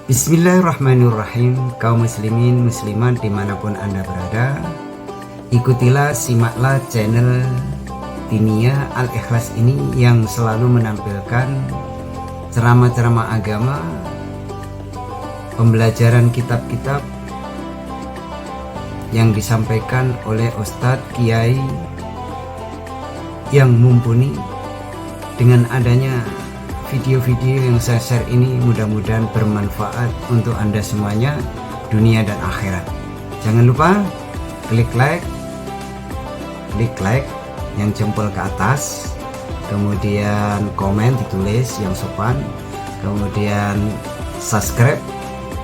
Bismillahirrahmanirrahim. Kaum muslimin muslimat dimanapun Anda berada, ikutilah, simaklah channel Diniyah Al-Ikhlas ini yang selalu menampilkan ceramah-ceramah agama, pembelajaran kitab-kitab yang disampaikan oleh Ustadz Kiai yang mumpuni. Dengan adanya video-video yang saya share ini mudah-mudahan bermanfaat untuk Anda semuanya, dunia dan akhirat. Jangan lupa klik like yang jempol ke atas, kemudian komen ditulis yang sopan, kemudian subscribe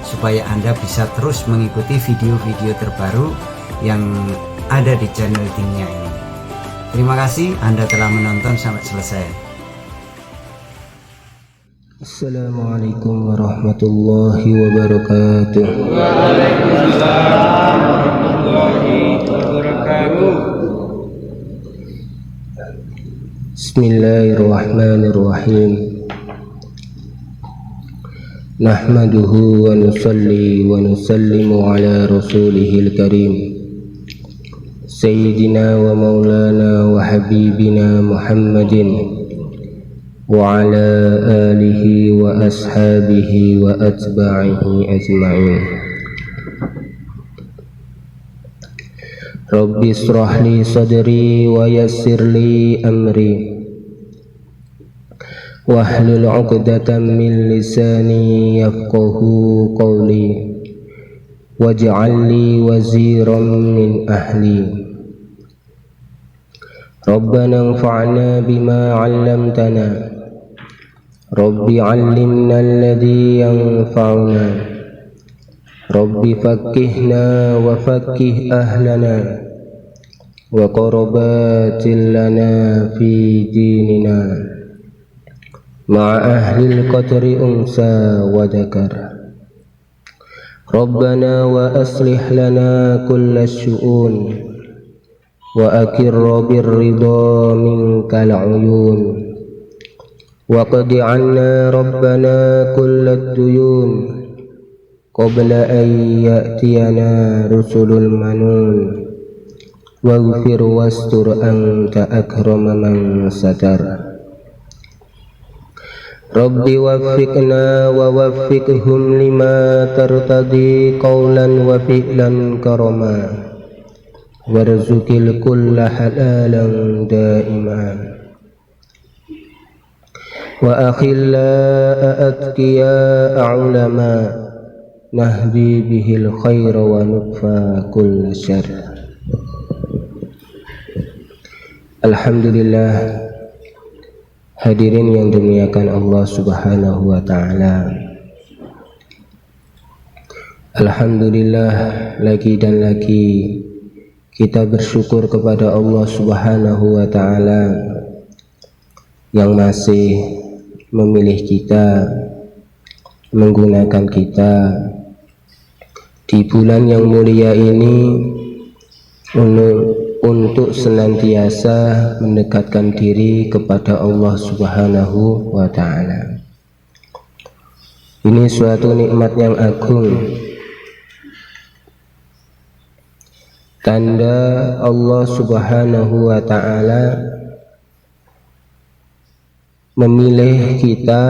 supaya Anda bisa terus mengikuti video-video terbaru yang ada di channel Diniyah ini. Terima kasih Anda telah menonton sampai selesai. Assalamualaikum warahmatullahi wabarakatuh. Waalaikumsalam warahmatullahi wabarakatuh. Bismillahirrahmanirrahim. Nahmaduhu wa nusalli wa nusallimu ala rasulihil karim, Sayyidina wa maulana wa habibina Muhammadin wa ala alihi wa ashabihi wa atba'ihi ajma'in. Rabbi israh li sadri wa yassir li amri wahlul 'uqdatam min lisani yafqahu qawli waj'al li waziran min ahli. Rabbana anfa'na bima 'allamtana, Rabbi 'allimna alladhi yanfa'una, Rabbi faqqihna wa faqqih ahlana wa qarabatil lana fi dinina ma'a ahlil qadri unsa wa dhakar. Rabbana wa aslih lana kulla syu'un wa akirra birridha minkal 'uyun wa qadi 'anna rabbana kullad duyun qabla an ya'tiyana rusulul manun waghfir wastur anta akrama man satar. Rabbi waffiqna wa waffiqhum lima tartadi qawlan wa fi'lan karama warzuqil kulla halalan daima wa akhilla atqiya a'lama nahdi bihil khaira wa nukfa kulla syarr. Alhamdulillah, hadirin yang dimuliakan Allah Subhanahu wa ta'ala, alhamdulillah, lagi dan lagi kita bersyukur kepada Allah Subhanahu wa ta'ala yang masih memilih kita, menggunakan kita di bulan yang mulia ini untuk senantiasa mendekatkan diri kepada Allah Subhanahu wa ta'ala. Ini suatu nikmat yang agung, tanda Allah Subhanahu wa ta'ala memilih kita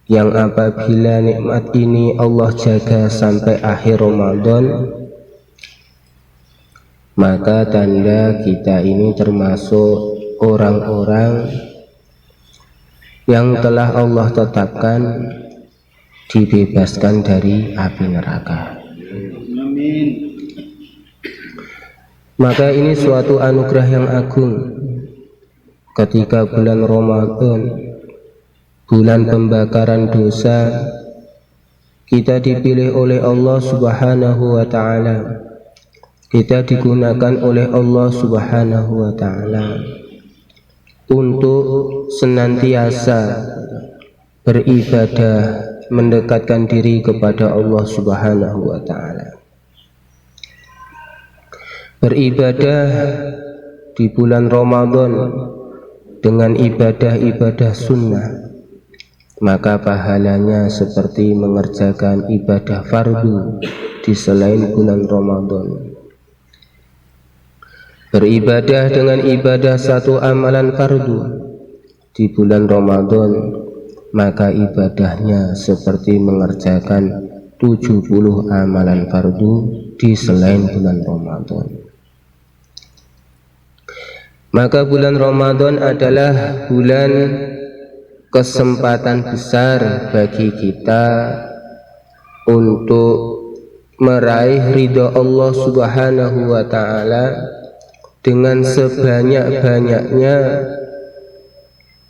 yang apabila nikmat ini Allah jaga sampai akhir Ramadan, maka tanda kita ini termasuk orang-orang yang telah Allah tetapkan dibebaskan dari api neraka. Amin. Maka ini suatu anugerah yang agung ketika bulan Ramadan, bulan pembakaran dosa, kita dipilih oleh Allah Subhanahu wa ta'ala, kita digunakan oleh Allah Subhanahu wa ta'ala untuk senantiasa beribadah, mendekatkan diri kepada Allah Subhanahu wa ta'ala. Beribadah di bulan Ramadan dengan ibadah-ibadah sunnah, maka pahalanya seperti mengerjakan ibadah fardu di selain bulan Ramadan. Beribadah dengan ibadah satu amalan fardu di bulan Ramadan, maka ibadahnya seperti mengerjakan 70 amalan fardu di selain bulan Ramadan. Maka bulan Ramadan adalah bulan kesempatan besar bagi kita untuk meraih ridha Allah Subhanahu wa ta'ala dengan sebanyak-banyaknya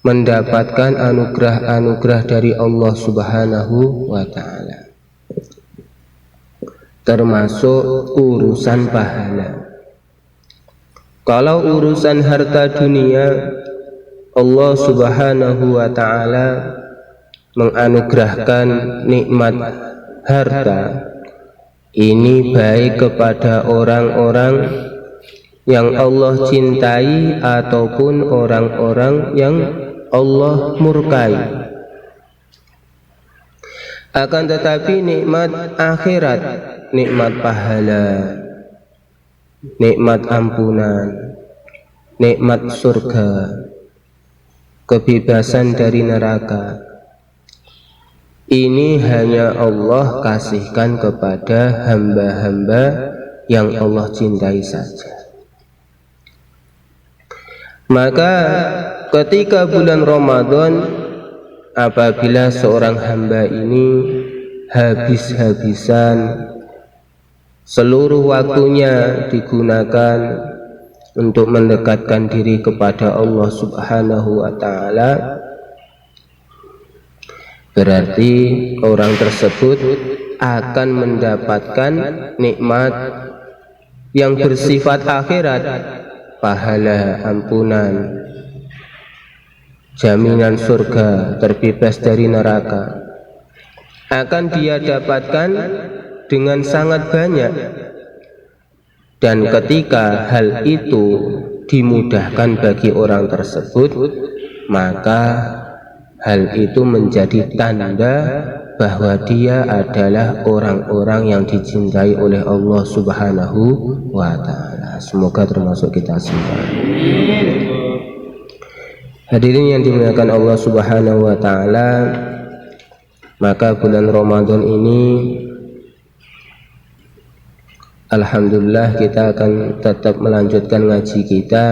mendapatkan anugerah-anugerah dari Allah Subhanahu wa ta'ala, termasuk urusan pahala. Kalau urusan harta dunia, Allah Subhanahu wa ta'ala menganugerahkan nikmat harta ini baik kepada orang-orang yang Allah cintai ataupun orang-orang yang Allah murkai. Akan tetapi nikmat akhirat, nikmat pahala, nikmat ampunan, nikmat surga, kebebasan dari neraka, ini hanya Allah kasihkan kepada hamba-hamba yang Allah cintai saja. Maka ketika bulan Ramadan, apabila seorang hamba ini habis-habisan seluruh waktunya digunakan untuk mendekatkan diri kepada Allah Subhanahu wa ta'ala, berarti orang tersebut akan mendapatkan nikmat yang bersifat akhirat, pahala, ampunan, jaminan surga, terbebas dari neraka, akan dia dapatkan dengan sangat banyak. Dan ketika hal itu dimudahkan bagi orang tersebut, maka hal itu menjadi tanda bahwa dia adalah orang-orang yang dicintai oleh Allah Subhanahu wa ta'ala. Semoga termasuk kita semua. Hadirin yang dimuliakan Allah Subhanahu wa ta'ala, maka bulan Ramadan ini alhamdulillah kita akan tetap melanjutkan ngaji kita.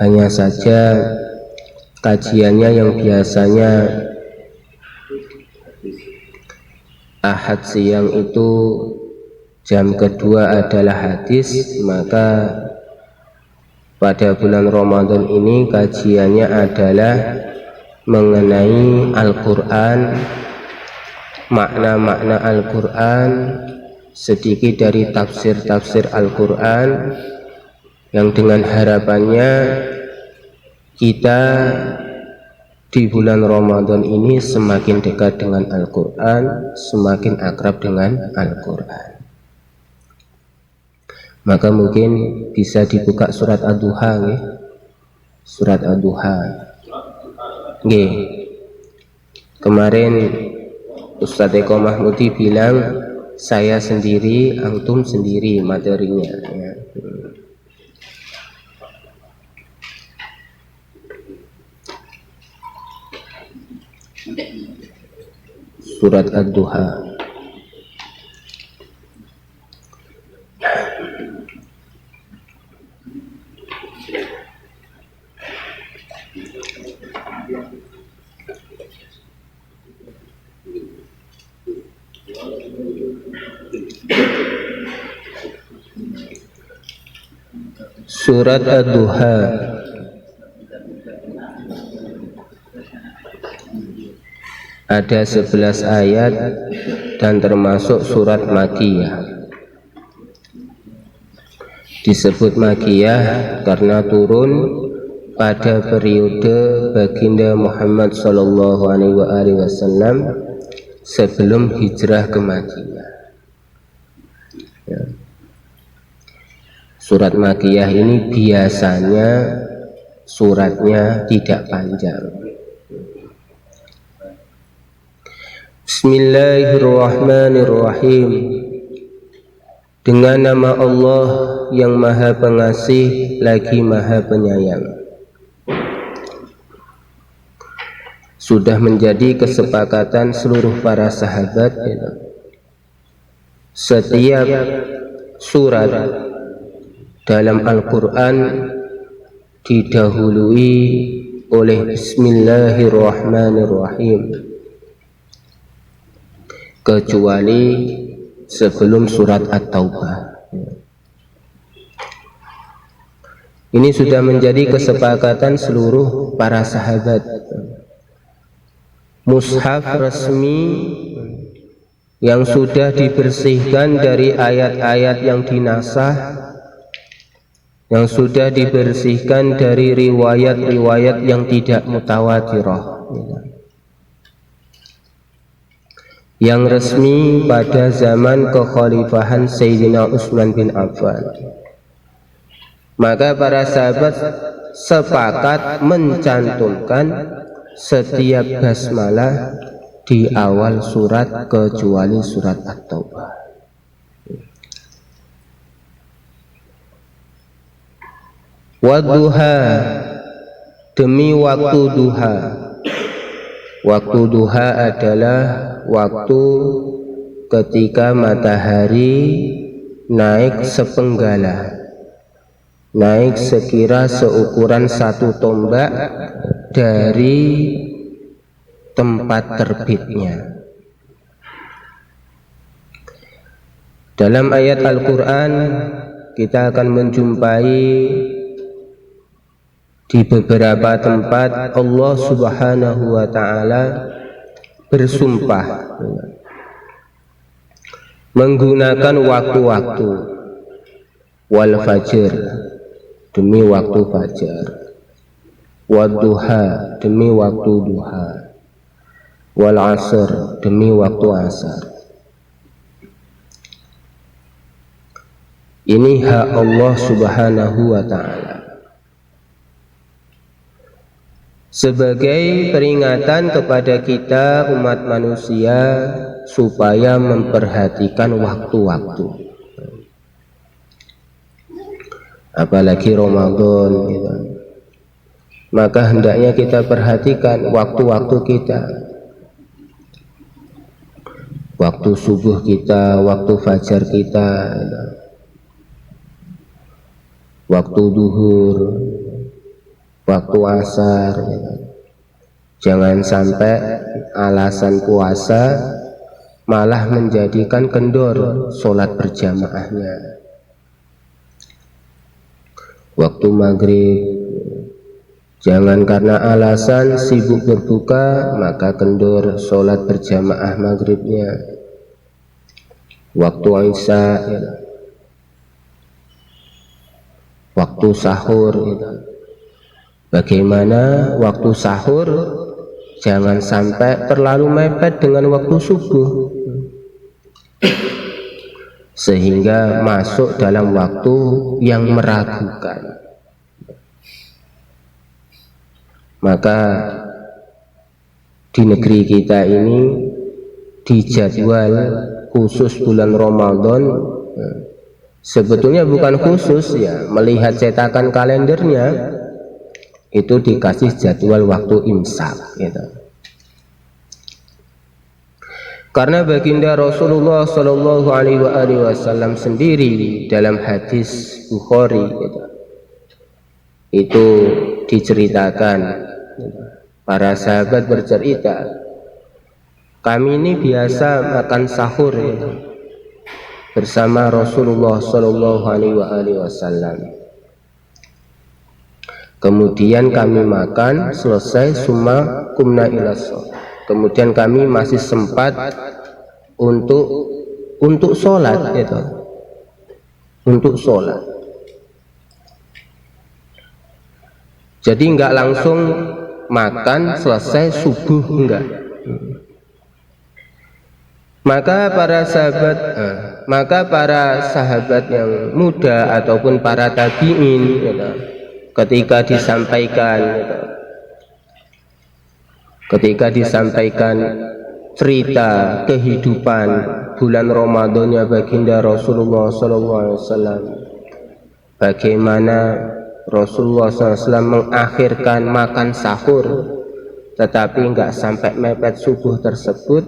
Hanya saja kajiannya yang biasanya Ahad siang itu jam kedua adalah hadis, maka pada bulan Ramadan ini kajiannya adalah mengenai Al-Quran, makna-makna Al-Quran, sedikit dari tafsir-tafsir Al-Quran, yang dengan harapannya kita di bulan Ramadan ini semakin dekat dengan Al-Quran, semakin akrab dengan Al-Quran. Maka mungkin bisa dibuka surat Ad-Duha, surat Ad-Duha. Kemarin Ustadz Eko Mahmudi bilang saya sendiri, antum sendiri materinya, ya. Surat Ad-Duha. Surat Ad-Duha ada 11 ayat dan termasuk surat Makkiyah. Disebut Makkiyah karena turun pada periode baginda Muhammad SAW sebelum hijrah ke Madinah. Ya. Surat Makkiyah ini biasanya suratnya tidak panjang. Bismillahirrahmanirrahim. Dengan nama Allah yang Maha Pengasih lagi Maha Penyayang. Sudah menjadi kesepakatan seluruh para sahabat, setiap surat dalam Al-Quran didahului oleh Bismillahirrahmanirrahim, kecuali sebelum surat At-Taubah. Ini sudah menjadi kesepakatan seluruh para sahabat. Mushaf resmi yang sudah dibersihkan dari ayat-ayat yang dinasah, yang sudah dibersihkan dari riwayat-riwayat yang tidak mutawatirah, yang resmi pada zaman kekhalifahan Sayyidina Utsman bin Affan. Maka para sahabat sepakat mencantumkan setiap basmalah di awal surat kecuali surat At-Taubah. Wadduha, demi waktu duha. Waktu duha adalah waktu ketika matahari naik sepenggala, naik sekira seukuran satu tombak dari tempat terbitnya. Dalam ayat Al-Quran kita akan menjumpai di beberapa tempat Allah Subhanahu wa Ta'ala bersumpah menggunakan waktu-waktu. Wal fajr, demi waktu fajar. Wadduha, demi waktu duha. Wal asr, demi waktu asar. Ini hak Allah Subhanahu wa Ta'ala sebagai peringatan kepada kita umat manusia supaya memperhatikan waktu-waktu, apalagi Ramadan gitu. Maka hendaknya kita perhatikan waktu-waktu kita, waktu subuh kita, waktu fajar kita, waktu duhur, waktu asar. Jangan sampai alasan puasa malah menjadikan kendor sholat berjamaahnya. Waktu maghrib, jangan karena alasan sibuk berbuka maka kendor sholat berjamaah maghribnya. Waktu isya, waktu sahur, bagaimana waktu sahur jangan sampai terlalu mepet dengan waktu subuh sehingga masuk dalam waktu yang meragukan. Maka di negeri kita ini dijadwal khusus bulan Ramadan, sebetulnya bukan khusus ya, melihat cetakan kalendernya itu dikasih jadwal waktu imsak gitu. Karena baginda Rasulullah Shallallahu Alaihi Wasallam sendiri dalam hadis Bukhari gitu, itu diceritakan, para sahabat bercerita, kami ini biasa makan sahur gitu, bersama Rasulullah Shallallahu Alaihi Wasallam. Kemudian kami makan selesai, summa kumna ila shalah. Kemudian kami masih sempat untuk sholat gitu, untuk sholat. Jadi enggak langsung makan selesai subuh, enggak. Maka para sahabat yang muda ataupun para tabi'in gitu, ketika disampaikan cerita kehidupan bulan Ramadannya baginda Rasulullah SAW, bagaimana Rasulullah SAW mengakhirkan makan sahur tetapi enggak sampai mepet subuh tersebut.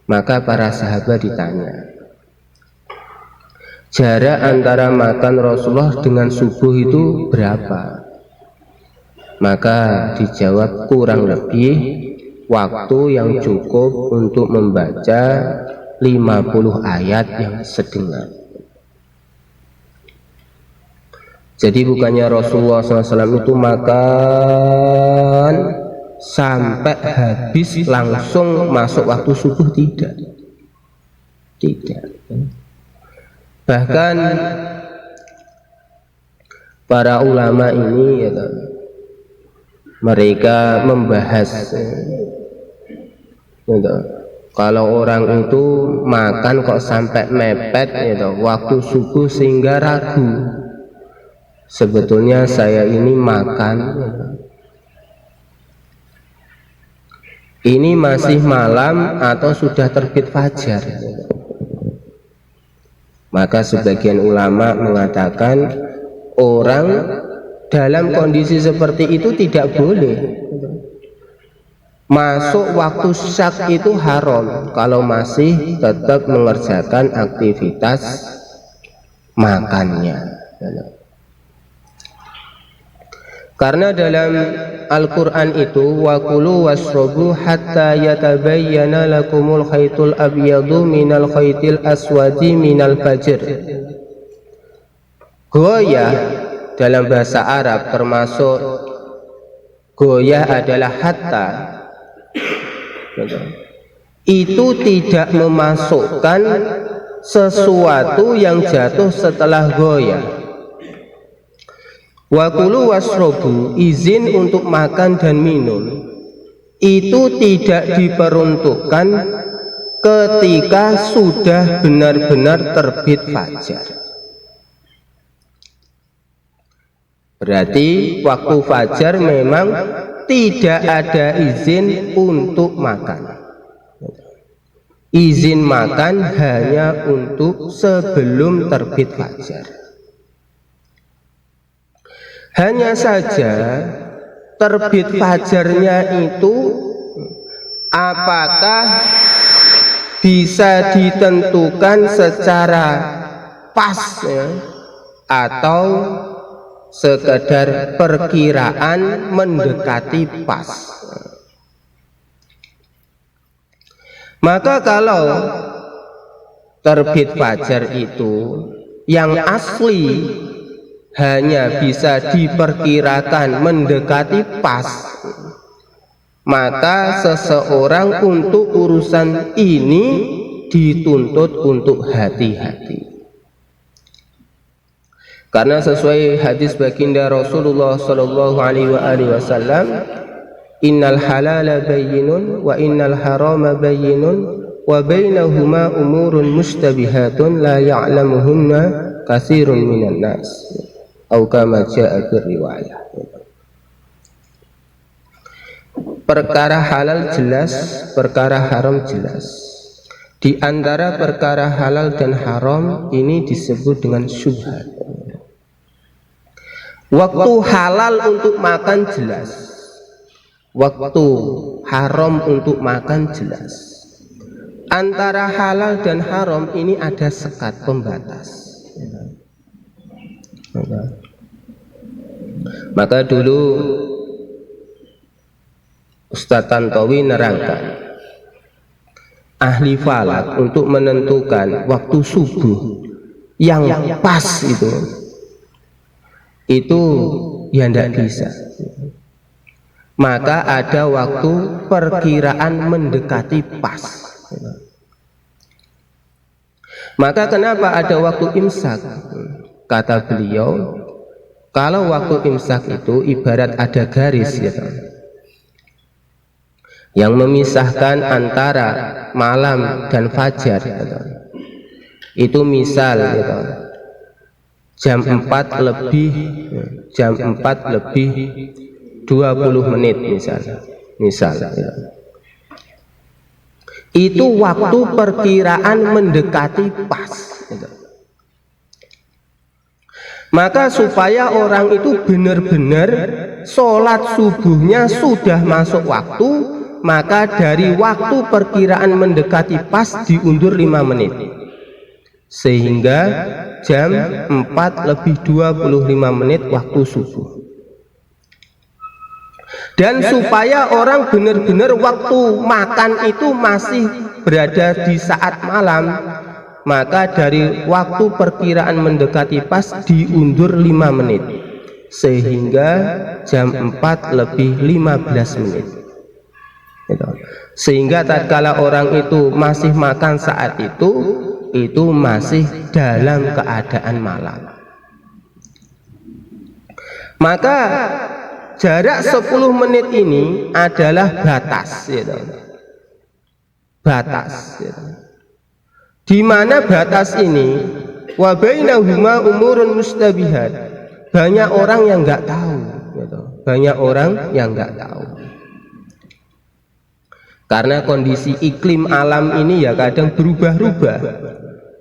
Maka para sahabat ditanya, jarak antara makan Rasulullah dengan subuh itu berapa? Maka dijawab, kurang lebih waktu yang cukup untuk membaca 50 ayat yang sedengar. Jadi bukannya Rasulullah SAW itu makan sampai habis langsung masuk waktu subuh, tidak. Bahkan para ulama ini mereka membahas kalau orang itu makan kok sampai mepet waktu subuh sehingga ragu, sebetulnya saya ini makan ini masih malam atau sudah terbit fajar. Maka sebagian ulama mengatakan orang dalam kondisi seperti itu tidak boleh masuk waktu syak, itu haram kalau masih tetap mengerjakan aktivitas makannya. Karena dalam Al-Quran itu, wa kulu wasrobu hatta yatabayyana lakumul khaytul abyadu minal khaytil aswadi minal fajr. Goyah dalam bahasa Arab termasuk goyah adalah hatta, itu tidak memasukkan sesuatu yang jatuh setelah goyah. Wa kulu wasrobu, izin untuk makan dan minum itu tidak diperuntukkan ketika sudah benar-benar terbit fajar. Berarti waktu fajar memang tidak ada izin untuk makan. Izin makan hanya untuk sebelum terbit fajar. Hanya saja terbit fajarnya itu apakah bisa ditentukan secara pas atau sekedar perkiraan mendekati pas. Maka kalau terbit fajar itu yang asli hanya bisa diperkirakan mendekati pas, maka seseorang untuk urusan ini dituntut untuk hati-hati. Karena sesuai hadis baginda Rasulullah sallallahu alaihi wasallam, innal halala bayyinun wa innal harama bayyinun wa bainahuma umurun mustabihatun la ya'lamuhunna katsirun minan nas. Atau kama jaa fi riwayah. Perkara halal jelas, perkara haram jelas. Di antara perkara halal dan haram ini disebut dengan syubhat. Waktu halal untuk makan jelas, waktu haram untuk makan jelas. Antara halal dan haram ini ada sekat pembatas. Maka dulu Ustadz Tantowi nerangkan, ahli falak untuk menentukan waktu subuh yang pas itu ya tidak bisa. Maka ada waktu perkiraan mendekati pas. Maka kenapa ada waktu imsak? Kata beliau, kalau waktu imsak itu ibarat ada garis yang memisahkan antara malam dan fajar. Itu misal jam 4 lebih 20 menit misal. itu waktu perkiraan mendekati pas. Maka supaya orang itu benar-benar sholat subuhnya sudah masuk waktu, maka dari waktu perkiraan mendekati pas diundur 5 menit. Sehingga jam 4:25 waktu subuh. Dan supaya orang benar-benar waktu makan itu masih berada di saat malam, maka dari waktu perkiraan mendekati pas diundur 5 menit sehingga jam 4:15. Sehingga tatkala orang itu masih makan saat itu masih dalam keadaan malam. Maka jarak 10 menit ini adalah batas, batas. Di mana batas ini wa bainahuma umurun mustabihat, banyak orang yang nggak tahu, banyak orang yang nggak tahu. Karena kondisi iklim alam ini ya kadang berubah-ubah,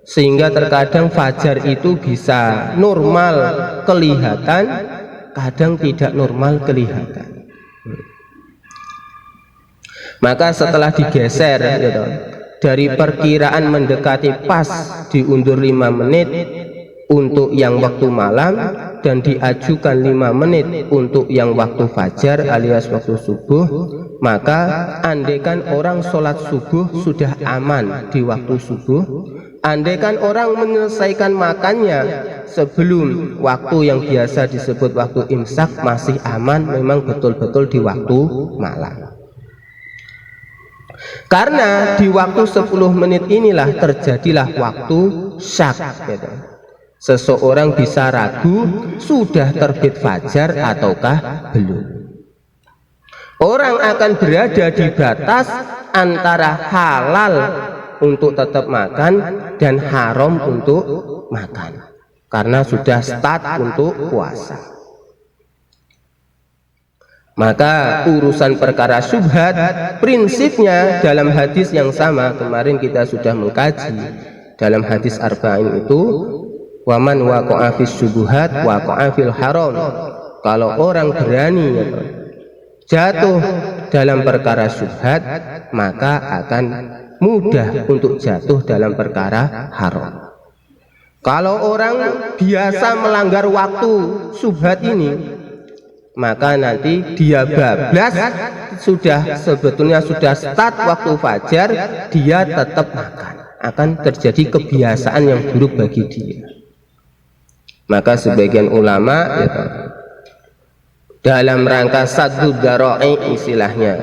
sehingga terkadang fajar itu bisa normal kelihatan, kadang tidak normal kelihatan. Maka setelah digeser dari perkiraan mendekati pas diundur 5 menit untuk yang waktu malam dan diajukan 5 menit untuk yang waktu fajar alias waktu subuh, maka andaikan orang sholat subuh sudah aman di waktu subuh, andaikan orang menyelesaikan makannya sebelum waktu yang biasa disebut waktu imsak masih aman, memang betul-betul di waktu malam. Karena di waktu 10 menit inilah terjadilah waktu syak. Seseorang bisa ragu sudah terbit fajar ataukah belum. Orang akan berada di batas antara halal untuk tetap makan dan haram untuk makan, karena sudah start untuk puasa. Maka urusan perkara syubhat prinsipnya dalam hadis yang sama kemarin kita sudah mengkaji dalam hadis arba'in itu, waman waqa'a fis syubhat waqa'a fil haram. Kalau orang berani jatuh dalam perkara syubhat, maka akan mudah untuk jatuh dalam perkara haram. Kalau orang biasa melanggar waktu syubhat ini, maka nanti dia bablas, sebetulnya sudah start waktu fajar, dia tetap makan, akan terjadi kebiasaan yang buruk bagi dia. Maka sebagian ulama dalam rangka saddu dzara'i istilahnya,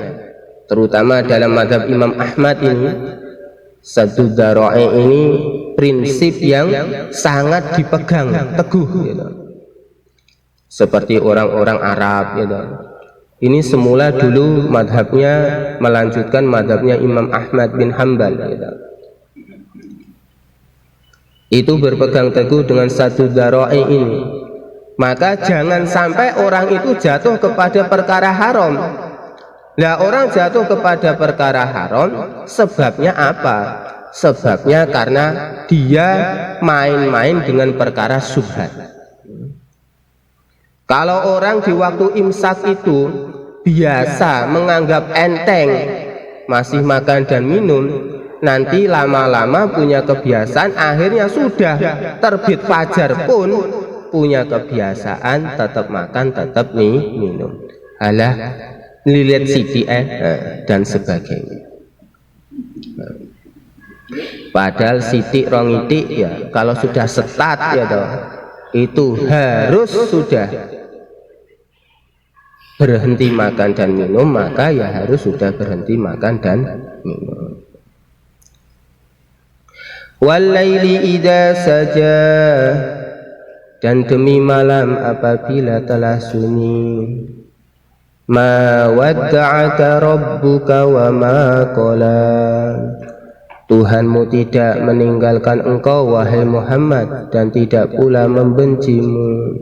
terutama dalam mazhab Imam Ahmad ini, saddu dzara'i ini prinsip yang sangat dipegang teguh seperti orang-orang Arab Ini semula dulu madhabnya melanjutkan madhabnya Imam Ahmad bin Hanbal itu berpegang teguh dengan satu dzara'i ini. Maka jangan sampai orang itu jatuh kepada perkara haram. Nah, orang jatuh kepada perkara haram sebabnya apa? Sebabnya karena dia main-main dengan perkara syubhat. Kalau orang di waktu imsak itu biasa menganggap enteng masih makan dan minum, nanti lama-lama punya kebiasaan, akhirnya sudah terbit fajar pun punya kebiasaan tetap makan, tetap minum, alah lilit siti dan sebagainya. Padahal siti rongiti ya, kalau sudah setat ya toh, itu harus sudah berhenti makan dan minum, maka ya harus sudah berhenti makan dan minum. Walaili idza saja, dan demi malam apabila telah sunyi. Ma wadda'aka rabbuka wa ma qala, Tuhanmu tidak meninggalkan engkau wahai Muhammad dan tidak pula membencimu.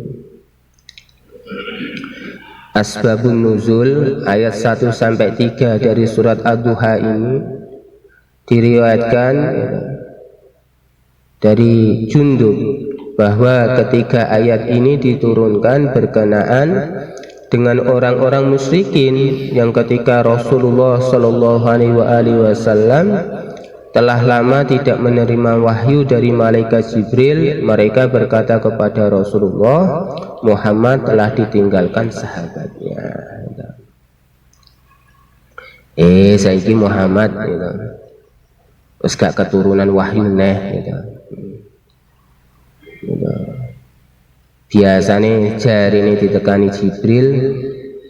Asbabun nuzul ayat 1-3 dari surat Ad-Duha ini diriwayatkan dari Jundub bahwa ketika ayat ini diturunkan berkenaan dengan orang-orang musyrikin yang ketika Rasulullah Shallallahu Alaihi Wasallam telah lama tidak menerima wahyu dari malaikat Jibril, mereka berkata kepada Rasulullah, Muhammad telah ditinggalkan sahabatnya. Saiki Muhammad gitu. Terus gak keturunan wahyu neh gitu. Biasanya jari ini ditekani Jibril,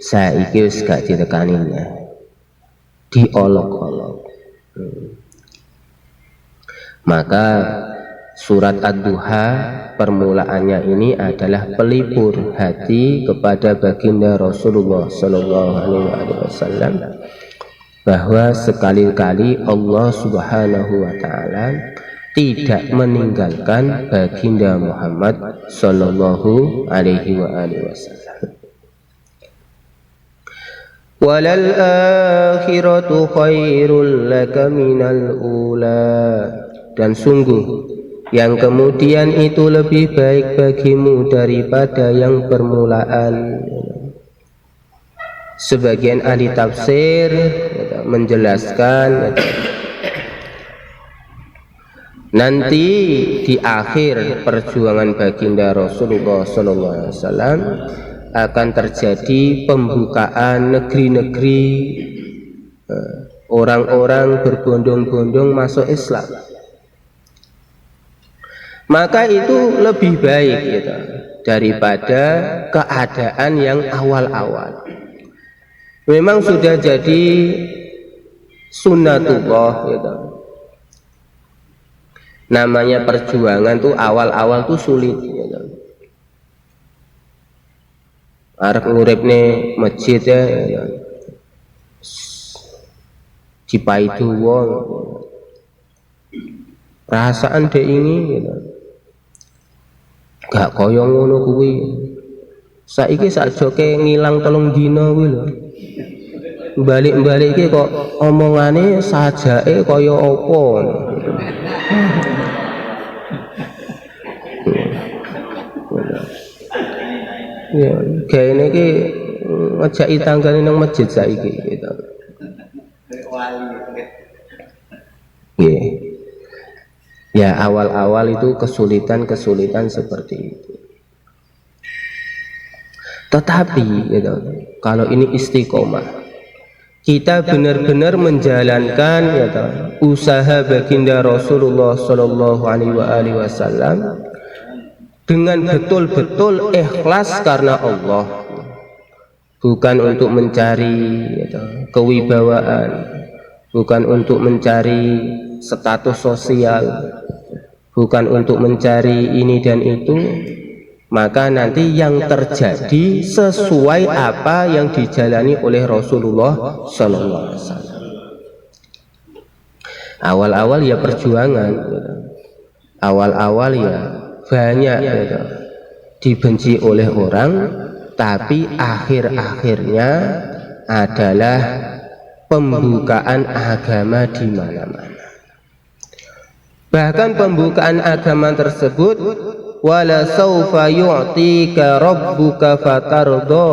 saiki wis gak ditekani neh. Diolok-olok. Maka surat Ad-Duha permulaannya ini adalah pelipur hati kepada baginda Rasulullah Sallallahu Alaihi Wasallam bahwa sekali-kali Allah Subhanahu Wa Taala tidak meninggalkan baginda Muhammad Sallallahu Alaihi Wasallam. Walal akhiratu khairul laka minal ula. Dan sungguh yang kemudian itu lebih baik bagimu daripada yang permulaan. Sebagian ahli tafsir menjelaskan nanti di akhir perjuangan baginda Rasulullah SAW akan terjadi pembukaan negeri-negeri, orang-orang berbondong-bondong masuk Islam. Maka itu lebih baik gitu, daripada keadaan yang awal-awal. Memang sudah jadi sunnatullah gitu. Namanya perjuangan tuh awal-awal tuh sulit gitu. Arep nguripne masjid ya gitu. Cipaidu wong. Perasaan dek ini gitu. Gak kaya ngono kuwi. Saiki sakjoke ngilang 3 dina kuwi lho. Balik-balik iki kok omongane sajake kaya apa. Ya, kayaknya iki ngejaki tanggane nang masjid saiki gitu. Yeah. Ya awal-awal itu kesulitan-kesulitan seperti itu. Tetapi gitu, kalau ini istiqomah, kita benar-benar menjalankan gitu, usaha baginda Rasulullah Sallallahu Alaihi Wasallam dengan betul-betul ikhlas karena Allah, bukan untuk mencari gitu, kewibawaan, bukan untuk mencari status sosial, bukan untuk mencari ini dan itu, maka nanti yang terjadi sesuai apa yang dijalani oleh Rasulullah Sallallahu Alaihi Wasallam. Awal-awal ya perjuangan, awal-awal ya banyak gitu, dibenci oleh orang, tapi akhir-akhirnya adalah pembukaan agama di mana-mana. Bahkan pembukaan agama tersebut wala saufa yu'tika rabbuka fatardo,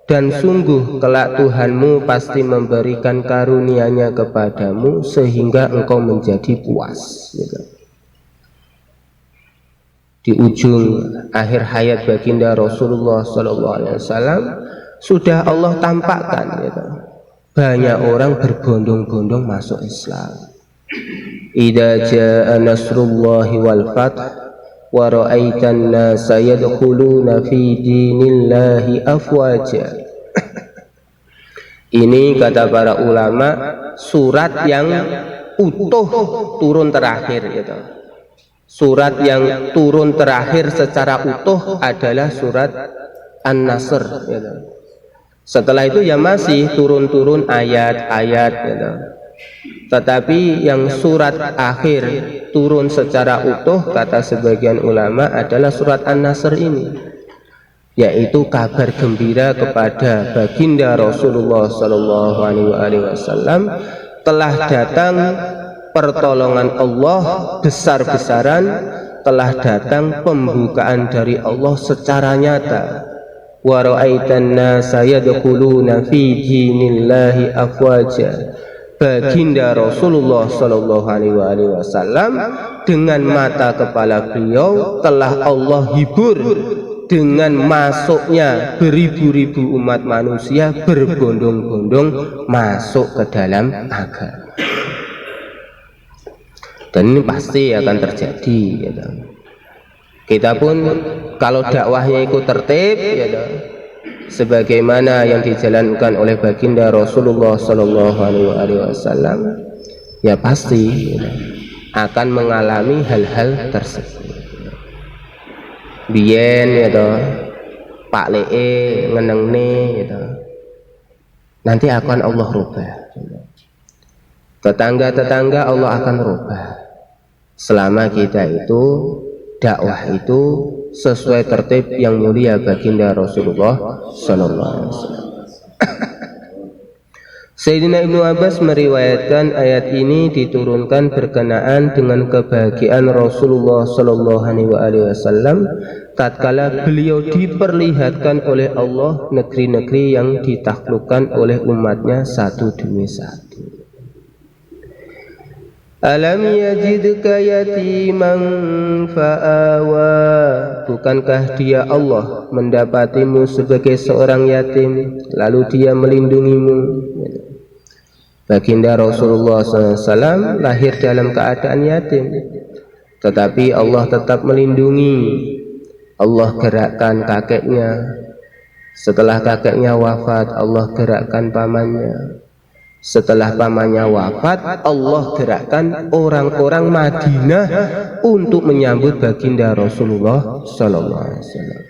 dan sungguh kelak Tuhanmu pasti memberikan karunia-Nya kepadamu sehingga engkau menjadi puas gitu. Di ujung akhir hayat baginda Rasulullah SAW sudah Allah tampakkan gitu, banyak orang berbondong-bondong masuk Islam. Idza jaa nasrullahi wal fath wa ra'aitan nasa yadkhuluna fi dinillahi afwaja. Ini kata para ulama surat yang utuh turun terakhir gitu. Surat yang turun terakhir secara utuh adalah surat An-Nasr gitu. Setelah itu ya masih turun-turun ayat-ayat gitu. Tetapi yang surat akhir turun secara utuh kata sebagian ulama adalah surat An-Nasr ini, yaitu kabar gembira kepada baginda Rasulullah SAW telah datang pertolongan Allah besar-besaran, telah datang pembukaan dari Allah secara nyata. Wa ra'aitan nasa yadkhuluna fi dinillahi afwaja. Baginda Rasulullah sallallahu alaihi wasallam dengan mata kepala beliau telah Allah hibur dengan masuknya beribu-ribu umat manusia berbondong-bondong masuk ke dalam agama. Dan ini pasti akan terjadi, ya. Kita pun kalau dakwahnya ikut tertib, ya, sebagaimana yang dijalankan oleh baginda Rasulullah sallallahu alaihi wasallam, ya pasti, ya, akan mengalami hal-hal tersebut. Biyen, ya toh, Pak Lee ngenengne, ya toh, nanti akan Allah rubah. Tetangga-tetangga Allah akan rubah selama kita itu dakwah itu sesuai tertib yang mulia baginda Rasulullah sallallahu alaihi wasallam. Sayyidina Ibnu Abbas meriwayatkan ayat ini diturunkan berkenaan dengan kebahagiaan Rasulullah sallallahu alaihi wasallam tatkala beliau diperlihatkan oleh Allah negeri-negeri yang ditaklukkan oleh umatnya satu demi satu. Alam yajidka yatiman fa'awa. Bukankah dia Allah mendapatimu sebagai seorang yatim lalu dia melindungimu? Baginda Rasulullah SAW lahir dalam keadaan yatim, tetapi Allah tetap melindungi. Allah gerakkan kakeknya. Setelah kakeknya wafat, Allah gerakkan pamannya. Setelah pamannya wafat, Allah gerakkan orang-orang Madinah untuk menyambut baginda Rasulullah sallallahu alaihi wasallam.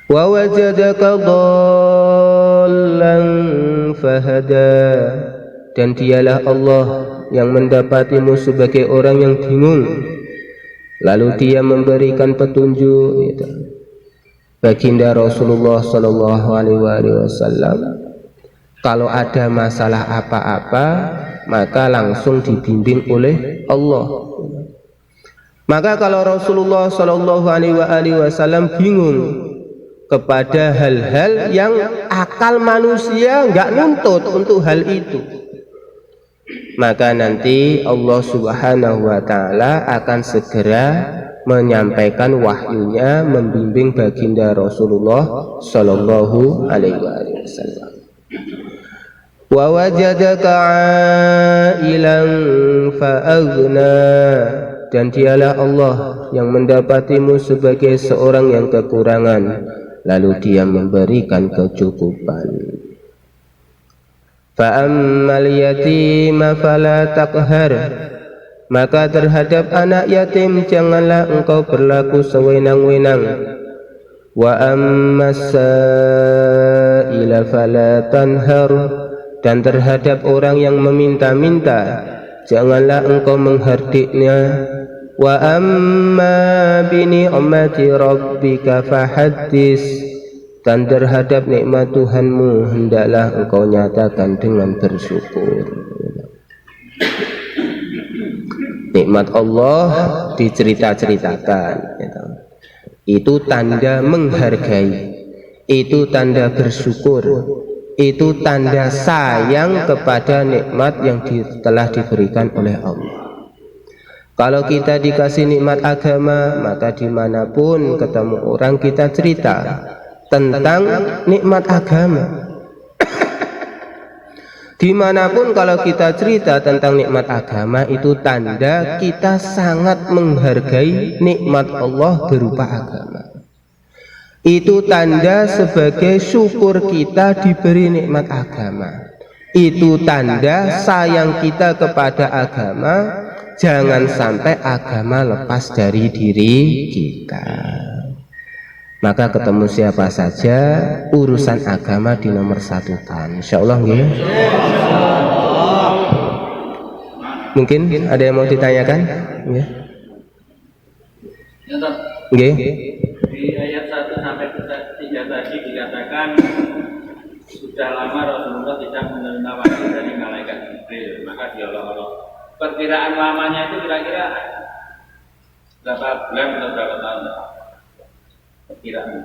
Wa wajadaka dhallan fahada. Dan dialah Allah yang mendapatimu sebagai orang yang bingung, lalu dia memberikan petunjuk. Baginda Rasulullah sallallahu alaihi wasallam kalau ada masalah apa-apa maka langsung dibimbing oleh Allah. Maka kalau Rasulullah sallallahu alaihi wasallam bingung kepada hal-hal yang akal manusia enggak nuntut untuk hal itu, maka nanti Allah Subhanahu wa taala akan segera menyampaikan wahyunya membimbing baginda Rasulullah sallallahu alaihi wasallam. Wa wajadaka 'ailan fa'aghna. Dan dialah Allah yang mendapatimu sebagai seorang yang kekurangan, lalu dia memberikan kecukupan. Fa'ammal yatima fala taqhar. Maka terhadap anak yatim janganlah engkau berlaku sewenang-wenang. Wa ammas sa'ila fala tanhar. Dan terhadap orang yang meminta-minta janganlah engkau menghardiknya. Wa amma bi ni'mati rabbika fahaddis. Dan terhadap nikmat Tuhanmu hendaklah engkau nyatakan dengan bersyukur. Nikmat Allah dicerita-ceritakan, itu tanda menghargai, itu tanda bersyukur, itu tanda sayang kepada nikmat yang telah diberikan oleh Allah. Kalau kita dikasih nikmat agama, maka dimanapun ketemu orang kita cerita tentang nikmat agama. Dimanapun kalau kita cerita tentang nikmat agama, itu tanda kita sangat menghargai nikmat Allah berupa agama. Itu tanda sebagai syukur kita diberi nikmat agama. Itu tanda sayang kita kepada agama. Jangan sampai agama lepas dari diri kita. Maka ketemu siapa saja, urusan agama di nomor satukan. Insyaallah nggih. Mungkin ada yang mau ditanyakan? Ya. Nggih. Di ayat 1 sampai 3 tadi dikatakan sudah lama Rasulullah tidak menerima wahyu dari malaikat Jibril, maka diolok-olok. Perkiraan lamanya itu kira-kira berapa bulan atau berapa tahun? Perkiraan.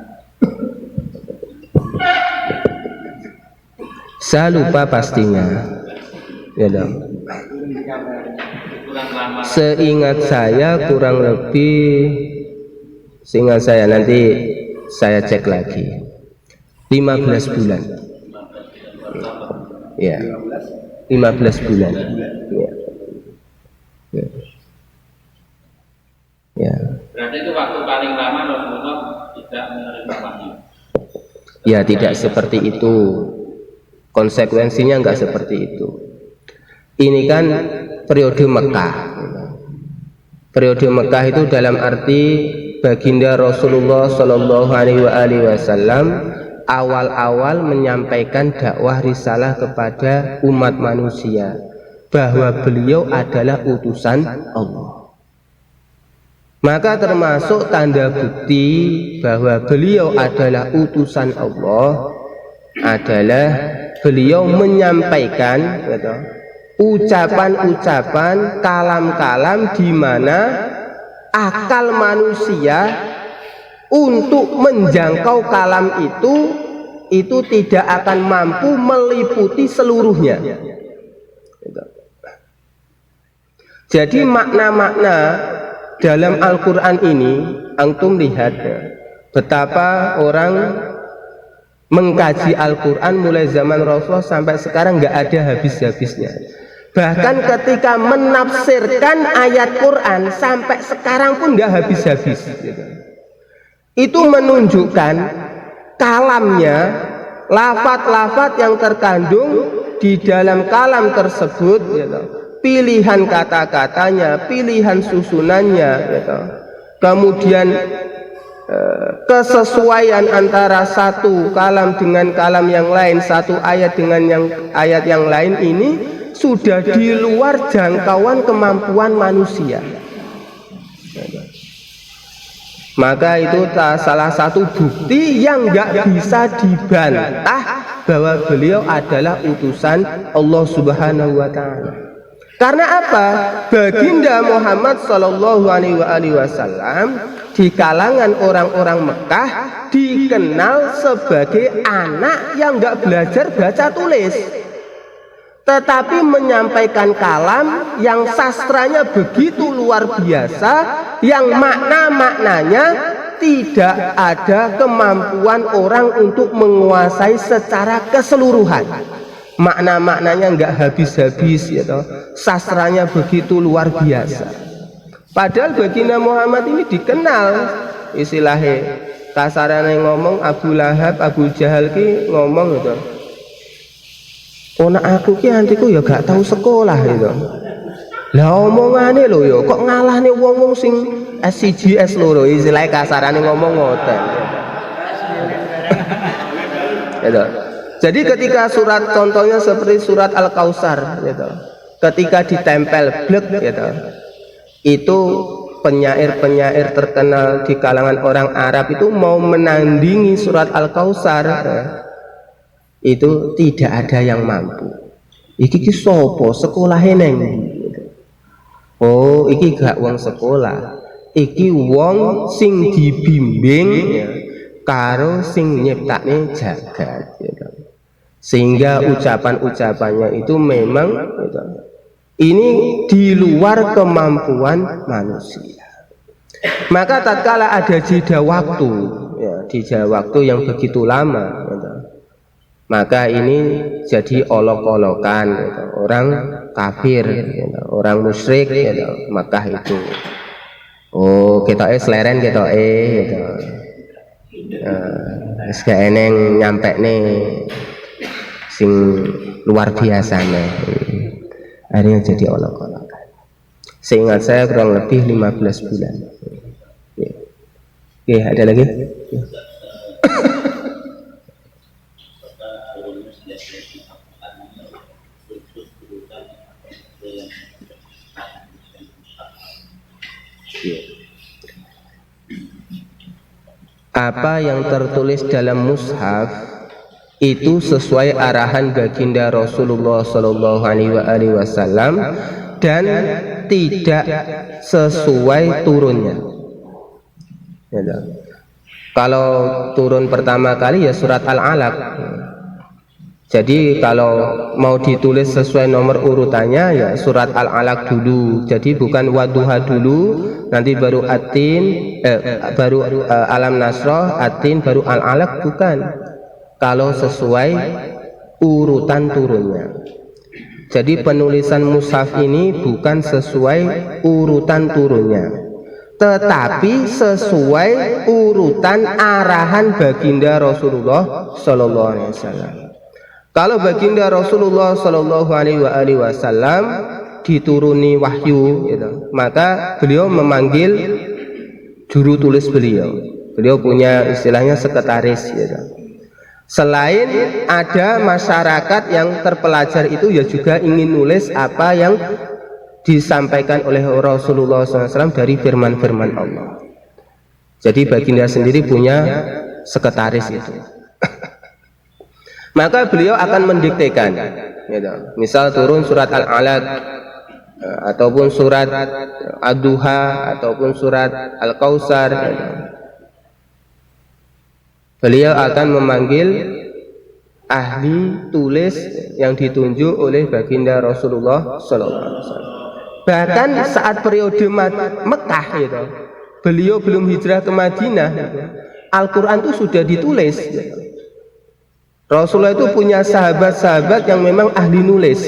Saya lupa pastinya. Ya dong. Kurang lama. Seingat saya kurang lebih, seingat saya nanti saya cek lagi. 15 bulan. Ya. 15 bulan. Ya. Ya. Ya. Berarti itu waktu paling lama Rasulullah tidak menerima wahyu. Ya, tidak seperti itu. Konsekuensinya enggak seperti itu. Ini kan periode Mekah. Periode Mekah itu dalam arti baginda Rasulullah Shallallahu Alaihi Wasallam awal-awal menyampaikan dakwah risalah kepada umat manusia bahwa beliau adalah utusan Allah. Maka termasuk tanda bukti bahwa beliau adalah utusan Allah adalah beliau menyampaikan ucapan-ucapan, kalam-kalam di mana akal manusia untuk menjangkau kalam itu tidak akan mampu meliputi seluruhnya. Jadi makna-makna dalam Al-Quran ini, antum lihat betapa orang mengkaji Al-Quran mulai zaman Rasulullah sampai sekarang nggak ada habis-habisnya. Bahkan ketika menafsirkan ayat Quran sampai sekarang pun nggak habis-habis. Itu menunjukkan kalamnya, lafat-lafat yang terkandung di dalam kalam tersebut, pilihan kata-katanya, pilihan susunannya, kemudian kesesuaian antara satu kalam dengan kalam yang lain, satu ayat dengan ayat yang lain ini sudah di luar jangkauan kemampuan manusia. Maka itu salah satu bukti yang nggak bisa dibantah bahwa beliau adalah utusan Allah Subhanahu wa Ta'ala. Karena apa? Baginda Muhammad Sallallahu Alaihi Wasallam di kalangan orang-orang Mekah dikenal sebagai anak yang nggak belajar baca tulis, tetapi menyampaikan kalam yang sastranya begitu luar biasa, yang makna-maknanya tidak ada kemampuan orang untuk menguasai secara keseluruhan. Makna-maknanya nggak habis-habis, sastranya begitu luar biasa. Padahal baginda Muhammad ini dikenal istilahnya, kasarannya ngomong Abu Lahab, Abu Jahal ki ngomong gitu. Onak aku ki antiku ya gak tahu sekolah gitu. Lah omongane lho ya kok ngalahne wong-wong sing S1 S2 istilahnya kasarane ngomong ngoten. Gitu. Jadi ketika surat, contohnya seperti surat Al-Kautsar gitu. Ketika ditempel blek gitu. Itu penyair-penyair terkenal di kalangan orang Arab itu mau menandingi surat Al-Kautsar. Itu tidak ada yang mampu. Iki ki sopo sekolahe neng? Oh, iki gak wong sekolah. Iki wong sing dibimbing karo sing nyiptakne jagat. Sehingga ucapan-ucapannya itu memang ini di luar kemampuan manusia. Maka tatkala ada jeda waktu, jeda waktu yang begitu lama, maka ini jadi olok-olokan orang kafir, orang musyrik Makkah itu. Oh, kita seleren kita gitu. Gak eneng nyampe nih sing luar biasa nih. Akhirnya jadi olok-olokan. Seingat saya kurang lebih 15 bulan. Oke, ada lagi? Apa yang tertulis dalam mushaf itu sesuai arahan baginda Rasulullah Shallallahu Alaihi Wasallam dan tidak sesuai turunnya. Kalau turun pertama kali ya surat Al-Alaq. Jadi kalau mau ditulis sesuai nomor urutannya ya surat Al-Alaq dulu. Jadi bukan Wadduha dulu, nanti baru Atin, baru Alam Nasroh, Atin, baru Al-Alaq, bukan. Kalau sesuai urutan turunnya. Jadi penulisan mushaf ini bukan sesuai urutan turunnya, tetapi sesuai urutan arahan baginda Rasulullah Sallallahu Alaihi Wasallam. Kalau baginda Rasulullah Sallallahu Alaihi Wasallam dituruni wahyu, gitu, maka beliau memanggil juru tulis beliau. Beliau punya istilahnya sekretaris, gitu. Selain ada masyarakat yang terpelajar itu ya juga ingin nulis apa yang disampaikan oleh Rasulullah SAW dari firman-firman Allah. Jadi baginda sendiri punya sekretaris itu. Maka beliau akan mendiktekan, gitu. Misal turun surat Al-Alaq, ataupun surat Ad-Duha, ataupun surat Al-Kautsar, gitu. Beliau akan memanggil ahli tulis yang ditunjuk oleh baginda Rasulullah SAW. Bahkan saat periode Mekah, gitu, beliau belum hijrah ke Madinah, gitu, Al-Quran itu sudah ditulis, gitu. Rasulullah itu punya sahabat-sahabat yang memang ahli nulis,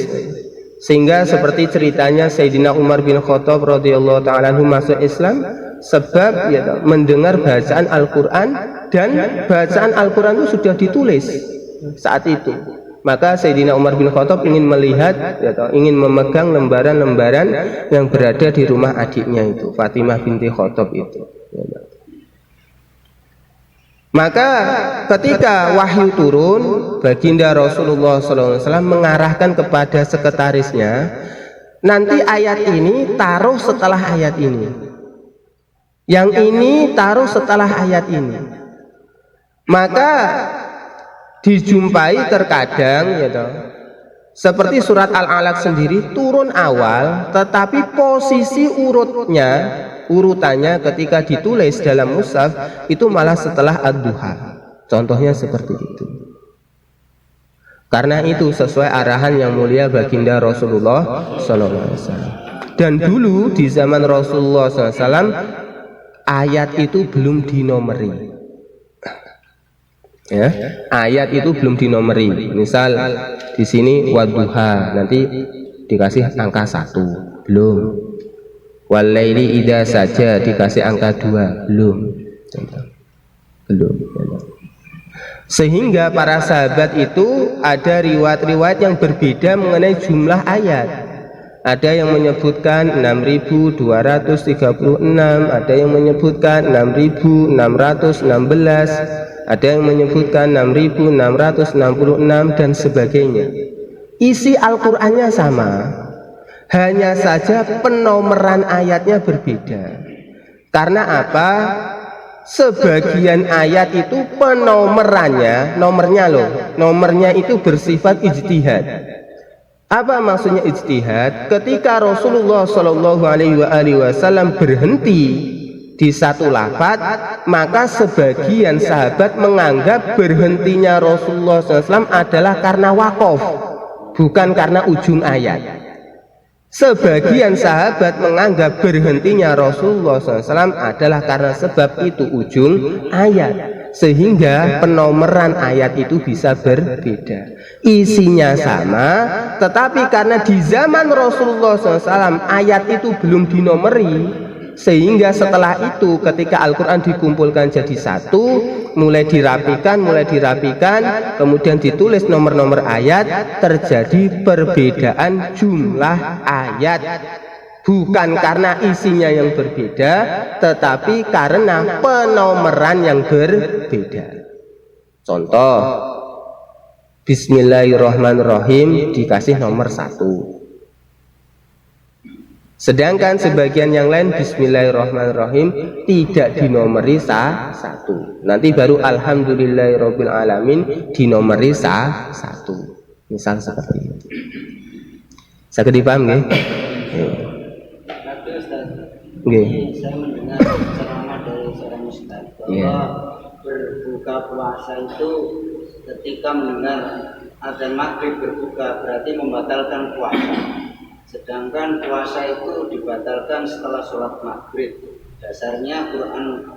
sehingga seperti ceritanya Sayyidina Umar bin Khattab radhiyallahu ta'ala anhu masuk Islam sebab ya, mendengar bacaan Al-Quran, dan bacaan Al-Quran itu sudah ditulis saat itu. Maka Sayyidina Umar bin Khattab ingin melihat, ya, ingin memegang lembaran-lembaran yang berada di rumah adiknya itu, Fatimah binti Khattab itu, ya. Maka ketika wahyu turun, baginda Rasulullah SAW mengarahkan kepada sekretarisnya, nanti ayat ini taruh setelah ayat ini, yang ini taruh setelah ayat ini. Maka dijumpai terkadang, ya toh, seperti surat Al-Alaq sendiri turun awal, tetapi posisi urutannya ketika ditulis dalam mushaf itu malah setelah Ad-Duha. Contohnya seperti itu. Karena itu sesuai arahan yang mulia baginda Rasulullah SAW. Dan dulu di zaman Rasulullah SAW ayat itu belum dinomeri. Ya, ayat itu belum dinomeri. Misal di sini Wadduha, nanti dikasih angka 1, belum. Walaili idza saja dikasih angka 2, belum. Sehingga para sahabat itu ada riwayat-riwayat yang berbeda mengenai jumlah ayat. Ada yang menyebutkan 6.236, ada yang menyebutkan 6.616, ada yang menyebutkan 6.666 dan sebagainya. Isi Al-Qur'annya sama, hanya saja penomoran ayatnya berbeda. Karena apa? Sebagian ayat itu penomorannya, nomornya itu bersifat ijtihad. Apa maksudnya ijtihad? Ketika Rasulullah Shallallahu Alaihi Wasallam berhenti di satu lafaz, maka sebagian sahabat menganggap berhentinya Rasulullah SAW adalah karena wakof, bukan karena ujung ayat. Sebagian sahabat menganggap berhentinya Rasulullah SAW adalah karena sebab itu ujung ayat, sehingga penomoran ayat itu bisa berbeda. Isinya sama, tetapi karena di zaman Rasulullah SAW ayat itu belum dinomeri, sehingga setelah itu ketika Al-Quran dikumpulkan jadi satu, mulai dirapikan, kemudian ditulis nomor-nomor ayat, terjadi perbedaan jumlah ayat. Bukan karena isinya yang berbeda, tetapi karena penomoran yang berbeda. Contoh, Bismillahirrahmanirrahim dikasih nomor 1. Sedangkan sebagian yang lain Bismillahirrahmanirrahim tidak dinomori satu. Nanti baru Alhamdulillahirabbil alamin dinomori satu. Misal seperti itu. Saya dipaham nggih? Tapi Ustaz, Nggih. saya mendengar ceramah dari seorang Ustaz bahwa berbuka puasa itu ketika mendengar azan maghrib berbuka berarti membatalkan puasa. Sedangkan puasa itu dibatalkan setelah sholat maghrib. Dasarnya Quran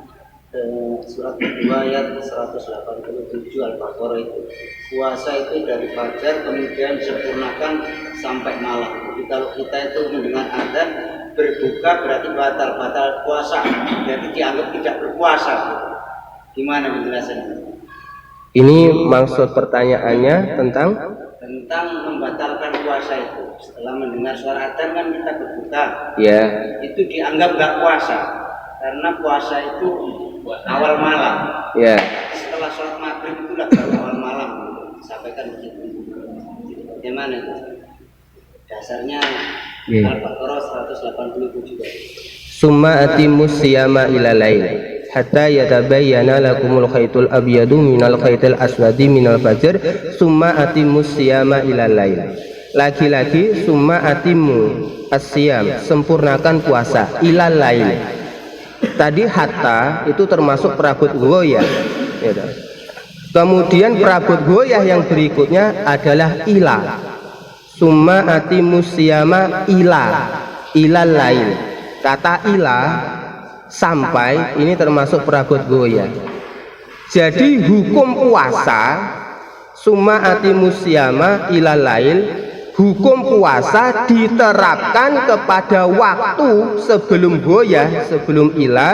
surat kedua ayat 187 Al-Baqarah itu. Puasa itu dari fajar kemudian disempurnakan sampai malam. Jadi kalau kita itu mendengar azan berbuka berarti batal puasa. Jadi dianggap tidak berpuasa. Gimana penjelasannya? Ini maksud pertanyaannya tentang membatalkan puasa itu. Setelah mendengar suara adzan kan kita berbuka. ya. Itu dianggap nggak puasa karena puasa itu awal malam. Ya. Setelah sholat maghrib itulah baru awal malam. Sampaikan begitu. Bagaimana itu? Dasarnya Al-Baqarah 187 juga. Summa atimus siyama ila lail hatta yatabayyana lakumul khaytul abyadu minal khaytil aswadi minal fajr summa atimus siyama ila lail. Lagi-lagi summa atimu asyam, sempurnakan puasa ila lail. Tadi hatta itu termasuk perabot goyah ya. Kemudian perabot goyah yang berikutnya adalah ila. Summa atimus siyama ila lail. Kata ila sampai ini termasuk perabot goyah. Jadi hukum puasa summa atimus siyama ila lail, hukum puasa diterapkan kepada waktu sebelum goyah, sebelum ila,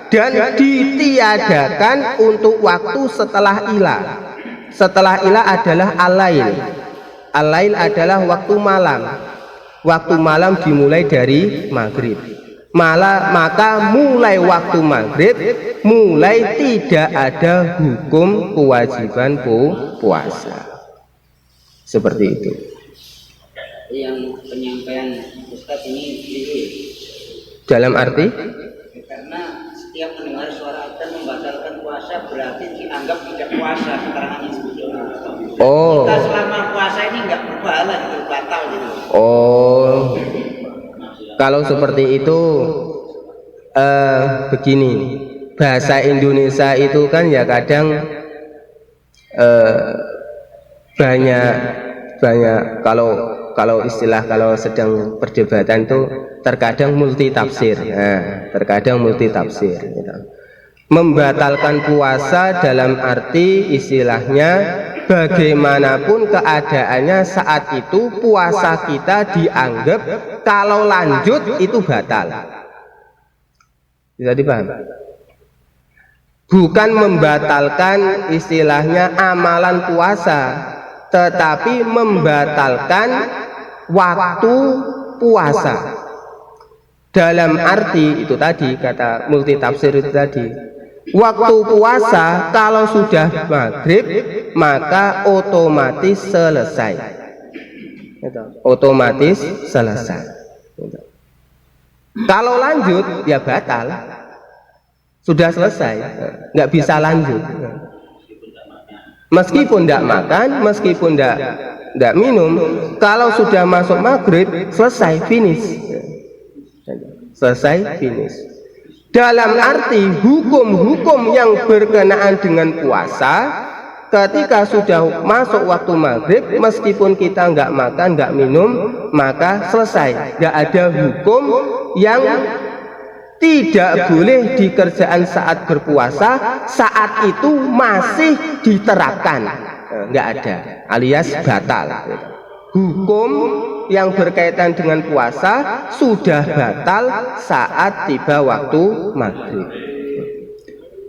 dan ditiadakan untuk waktu setelah ila. Setelah ila adalah al-lail. Al-lail adalah waktu malam. Waktu malam dimulai dari maghrib. Maka mulai waktu maghrib mulai tidak ada hukum kewajiban puasa. Seperti itu. Yang penyampaian Ustaz ini keliru. Dalam arti? Karena setiap mendengar suara adzan membatalkan puasa berarti dianggap tidak puasa, keterangannya seperti itu. Oh. Kita selama puasa ini nggak berpahala, batal gitu. Oh. Kalau seperti itu begini, bahasa Indonesia itu kan ya kadang banyak kalau istilah kalau sedang perdebatan itu terkadang multi tafsir. Nah, terkadang multi tafsir gitu. Membatalkan puasa dalam arti istilahnya bagaimanapun keadaannya saat itu puasa kita dianggap kalau lanjut itu batal. Bisa dipaham? Bukan membatalkan istilahnya amalan puasa, tetapi membatalkan waktu puasa. Dalam arti itu tadi kata multitafsir itu tadi. Waktu puasa kalau sudah maghrib maka otomatis selesai. Otomatis selesai. Kalau lanjut ya batal. Sudah selesai, nggak bisa lanjut. Meskipun tidak makan, meskipun tidak minum, kalau sudah masuk maghrib selesai, finish. Selesai, finish. Dalam arti hukum-hukum yang berkenaan dengan puasa, ketika sudah masuk waktu maghrib, meskipun kita nggak makan, nggak minum, maka selesai. Nggak ada hukum yang tidak boleh dikerjakan saat berpuasa, saat itu masih diterapkan. Nggak ada, alias batal. Hukum yang berkaitan dengan puasa sudah batal saat tiba waktu maghrib.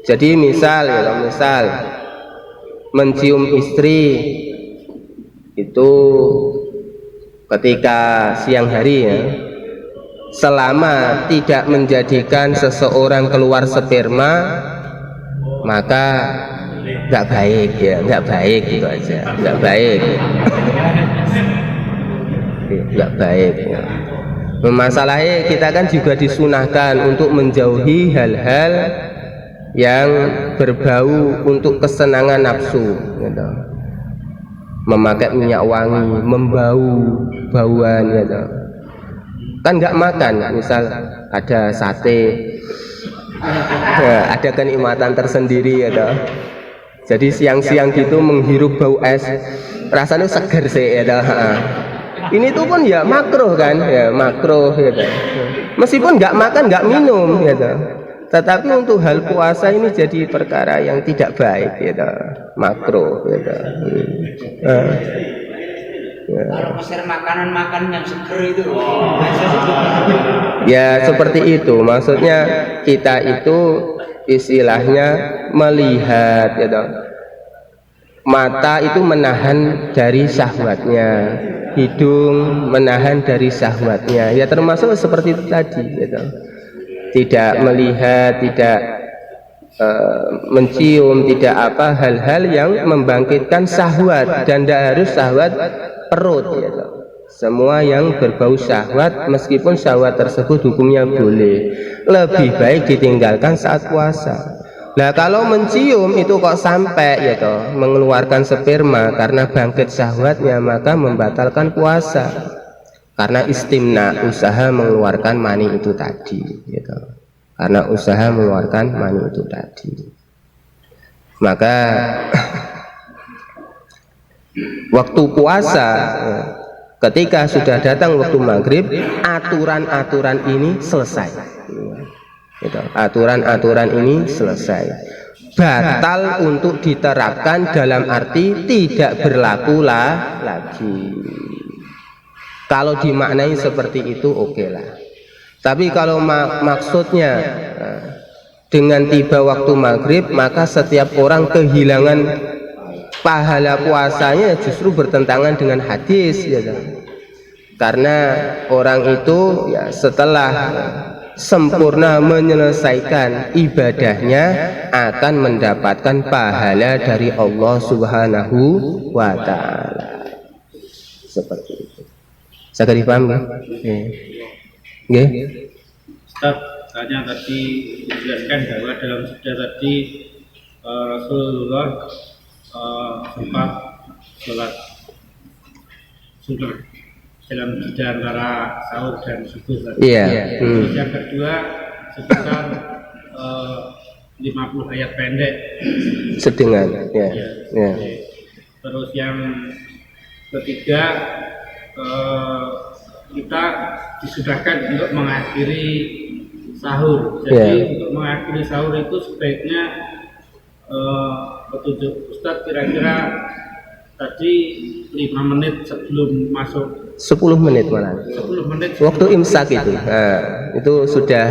Jadi misal mencium istri itu ketika siang hari ya, selama tidak menjadikan seseorang keluar sperma maka nggak baik ya, nggak baik gitu aja, nggak baik. Nggak baik ya. Masalahnya kita kan juga disunahkan untuk menjauhi hal-hal yang berbau untuk kesenangan nafsu, gitu. Memakai minyak wangi, membau bauan, gitu. Kan nggak makan, misal ada sate, ya, ada kenikmatan tersendiri, gitu. Jadi siang-siang gitu menghirup bau es, rasanya seger sih, gitu. Ini tuh pun ya makruh kan, ya makruh, gitu. Meskipun nggak makan, nggak minum, gitu. Tetapi untuk hal puasa ini jadi perkara yang tidak baik, gitu. Makruh, gitu. Kalau pesan makanan yang seger itu, ya seperti itu. Maksudnya kita itu istilahnya melihat, gitu. Mata itu menahan dari syahwatnya, hidung menahan dari syahwatnya. Ya termasuk seperti itu tadi, gitu. Tidak melihat, tidak mencium, tidak apa, hal-hal yang membangkitkan syahwat, dan tidak harus syahwat perut, gitu. Semua yang berbau syahwat, meskipun syahwat tersebut hukumnya boleh, lebih baik ditinggalkan saat puasa. Nah kalau mencium itu kok sampai, gitu, mengeluarkan sperma karena bangkit syahwatnya, maka membatalkan puasa. Karena istimna, usaha mengeluarkan mani itu tadi, gitu. Karena usaha mengeluarkan mani itu tadi, maka waktu puasa, ketika sudah datang waktu maghrib, aturan-aturan ini selesai, gitu. Aturan-aturan ini selesai, batal untuk diterapkan, dalam arti tidak berlaku lagi. Kalau dimaknai seperti itu oke lah. Tapi kalau maksudnya dengan tiba waktu maghrib, maka setiap orang kehilangan pahala puasanya, justru bertentangan dengan hadis, ya kan? Karena orang itu ya setelah sempurna menyelesaikan ibadahnya akan mendapatkan pahala dari Allah Subhanahu wa Ta'ala. Seperti itu. Saya dipaham ya? Nggih. Ustaz, tanya tadi dijelaskan bahwa dalam sabda tadi Rasulullah sempat sholat sunnah dalam antara sahur dan subuh tadi. Iya. Terus yang kedua sekitar 50 ayat pendek. Sedengan. Ya. Ya. Terus yang ketiga kita disudahkan untuk mengakhiri sahur. Jadi untuk mengakhiri sahur itu sebaiknya petunjuk Ustadz kira-kira tadi 5 menit sebelum masuk, 10 menit malah. 10 menit Waktu imsak itu. Nah, itu sudah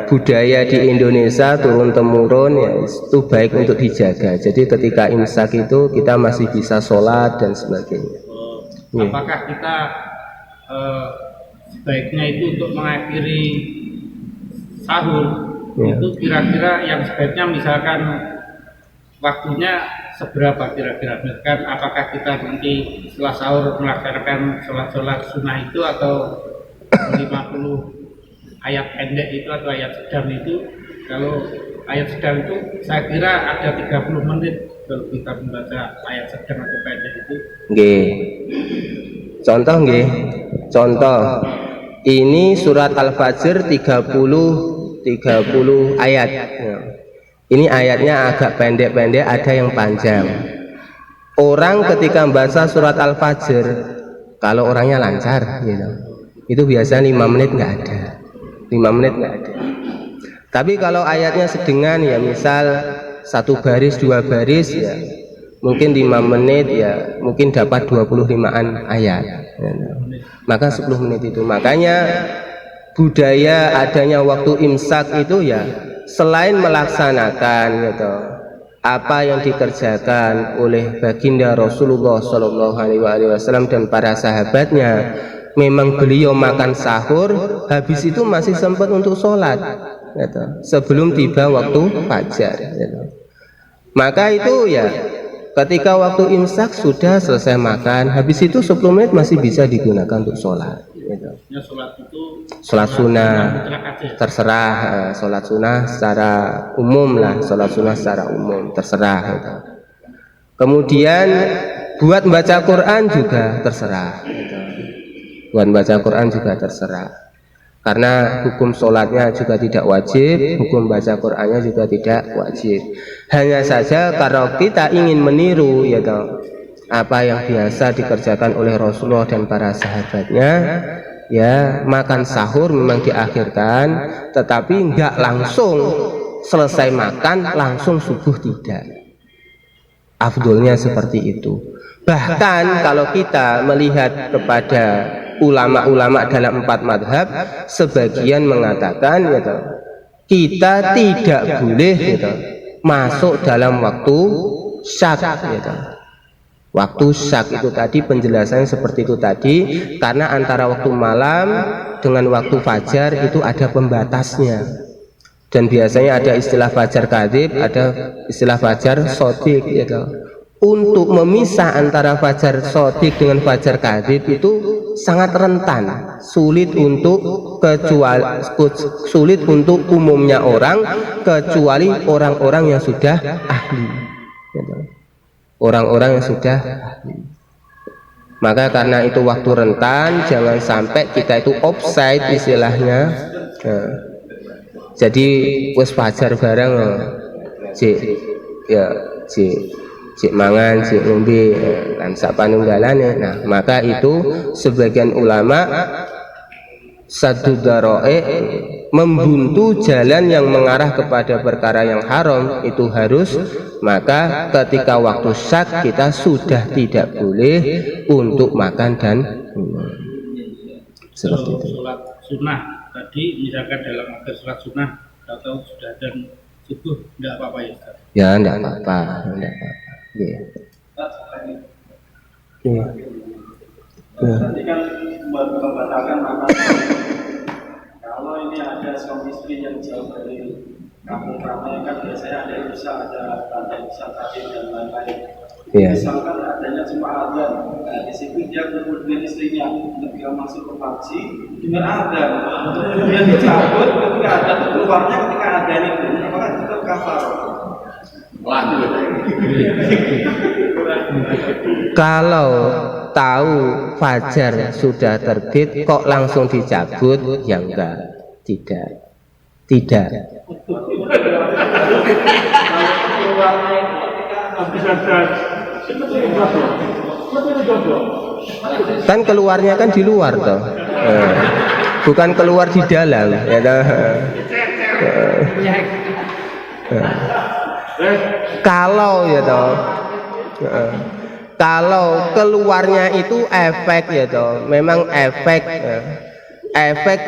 budaya di Indonesia turun temurun, ya itu baik untuk dijaga. Jadi ketika imsak itu kita masih bisa sholat dan sebagainya. Apakah kita sebaiknya itu untuk mengakhiri sahur itu kira-kira yang sebaiknya misalkan waktunya seberapa kira-kira, misalkan apakah kita nanti setelah sahur melaksanakan sholat sunnah itu atau 50 ayat pendek itu atau ayat sedang itu. Kalau ayat sedang itu saya kira ada 30 menit kalau kita membaca ayat sedang atau pendek itu. Nggih. Contoh nggih. Contoh. Ini surat Al-Fajr 30 ayat. Ini ayatnya agak pendek-pendek, ada yang panjang. Orang ketika membaca surat Al-Fajr, kalau orangnya lancar, gitu, itu biasa 5 menit nggak ada. 5 menit nggak ada. Tapi kalau ayatnya sedengan, ya misal 1 baris 2 baris, ya mungkin 5 menit, ya mungkin dapat 25-an ayat, ya. Maka 10 menit itu. Makanya budaya adanya waktu imsak itu ya selain melaksanakan, gitu, apa yang dikerjakan oleh baginda Rasulullah SAW dan para sahabatnya, memang beliau makan sahur, habis itu masih sempat untuk sholat, gitu, sebelum tiba waktu fajar, gitu. Maka itu ya ketika waktu imsak sudah selesai makan, habis itu 10 menit masih bisa digunakan untuk sholat. gitu. Ya, sholat itu Sholat sunnah mutlak aja. terserah, sholat sunnah secara umum lah, sholat sunnah secara umum terserah gitu. Kemudian buat baca Quran juga terserah gitu. Buat baca Quran juga terserah, karena hukum sholatnya juga tidak wajib, hukum baca Qurannya juga tidak wajib. Hanya saja kalau kita ingin meniru ya toh, apa yang biasa dikerjakan oleh Rasulullah dan para sahabatnya, ya makan sahur memang diakhirkan, tetapi enggak langsung selesai makan langsung subuh, tidak. Afdolnya seperti itu. Bahkan kalau kita melihat kepada ulama-ulama dalam 4 madhab, sebagian mengatakan gitu, kita tidak boleh gitu, masuk dalam waktu syak gitu. Waktu syak itu tadi penjelasannya seperti itu tadi, karena antara waktu malam dengan waktu fajar itu ada pembatasnya. Dan biasanya ada istilah fajar kadzib, ada istilah fajar shodiq gitu. Untuk memisah antara fajar shodiq dengan fajar kadzib itu sangat rentan, sulit untuk umumnya orang, kecuali orang-orang yang sudah ahli gitu. Orang-orang yang sudah ahli. Maka karena itu waktu rentan, jangan sampai kita itu offside istilahnya. Nah, jadi wis fajar bareng cik mangan, cik ngombe lan sak panunggalane. Nah, maka itu sebagian ulama saddu dzara'i, membuntu jalan yang mengarah kepada perkara yang haram itu harus, maka ketika waktu syak kita sudah tidak boleh untuk makan dan minum. Seperti itu. Sholat sunnah tadi, misalkan dalam akhir sholat sunnah atau sudah dan subuh, tidak apa-apa ya Ustaz? Ya, tidak apa-apa, tidak apa-apa. Yeah. Yeah. Nanti kan membatalkan makan. Kalau ini ada suami istri yang jauh dari kampung ramai, kan biasanya ada bisa ada tanda bisa tadi dan lain-lain. Yeah. Misalkan adanya cuma adzan, nah, di situ dia bertemu dengan istrinya, ketika masuk ke panci dengan adzan, kemudian dicabut, ketika adzan keluarnya ketika adzan itu, apakah tetap kafar? Kalau tahu fajar sudah terbit kok langsung dicabut, ya enggak, tidak. Kan keluarnya kan di luar toh, bukan keluar di dalam ya toh. Kalau ya toh, kalau keluarnya itu efek ya toh, memang efek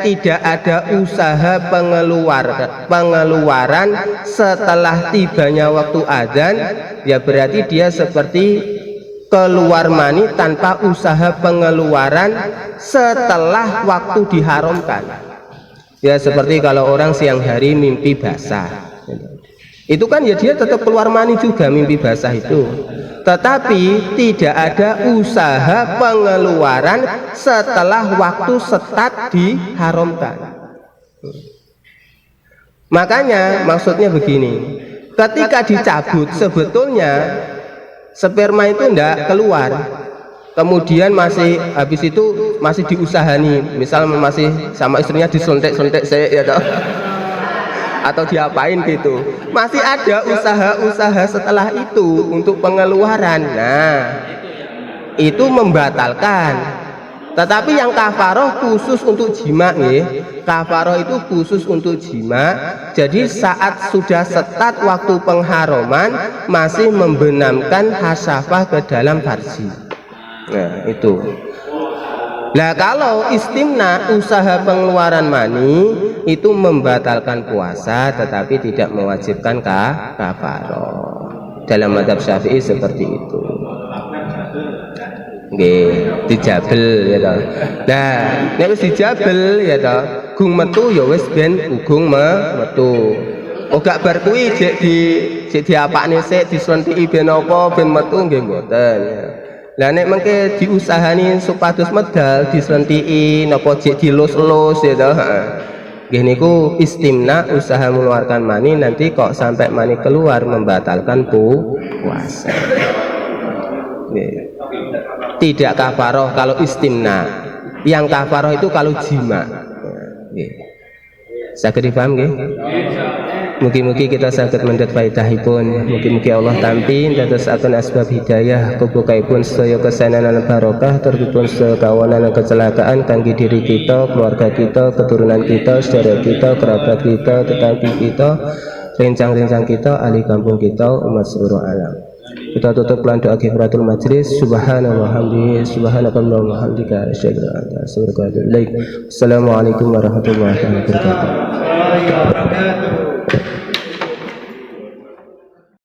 tidak ada usaha pengeluaran setelah tibanya waktu adzan, ya berarti dia seperti keluar mani tanpa usaha pengeluaran setelah waktu diharamkan. Ya seperti kalau orang siang hari mimpi basah, itu kan ya dia tetap keluar mani juga, mimpi basah itu, tetapi tidak ada usaha pengeluaran setelah waktu setat diharamkan. Makanya maksudnya begini, ketika dicabut sebetulnya sperma itu tidak keluar, kemudian masih habis itu masih diusahani, misal masih sama istrinya disuntik-suntik ya toh, atau diapain gitu, masih ada usaha-usaha setelah itu untuk pengeluaran. Nah, itu membatalkan. Tetapi yang kafaroh khusus untuk jima ya. Kafaroh itu khusus untuk jima. Jadi saat sudah setat waktu pengharaman masih membenamkan hasyafah ke dalam farji. Nah, itu. Nah, kalau istimna, usaha pengeluaran mani itu membatalkan puasa tetapi tidak mewajibkan kafaroh. Dalam mazhab Syafi'i seperti itu. Nggih, dijabel ya toh. Nah, nek wis dijabel ya toh, gung metu ya wis ben ugung metu. Oh gak bar kuwi jek diapakne sik disunthiki ben apa ben metu nggih mboten ya. Lah nek mengke diusahani supados medal diselentiki napa jek dilus-lus ya toh. Nggih niku istimna, usaha mengeluarkan mani, nanti kok sampai mani keluar membatalkan puasa. Tidak kafaroh kalau istimna. Yang kafaroh itu kalau jima. Saged dipaham nggih? Mugi-mugi kita saged mendhet faedahipun. Mugi-mugi Allah tampi dadosaken asbab hidayah kebukaipun sedaya kesenanan barokah terbipun sedaya kawanan kecelakaan kangge diri kita, keluarga kita, keturunan kita, saudara kita, kerabat kita, tetangga kita, rencang-rencang kita, ahli kampung kita, umat seluruh alam. Kita tutup pelan doa kifaratul majlis. Subhanallah hamdihi subhanakallahumma hamdika asyhadu an la ilaha illa anta astaghfiruka wa atubu ilaik. Assalamualaikum warahmatullahi wabarakatuh.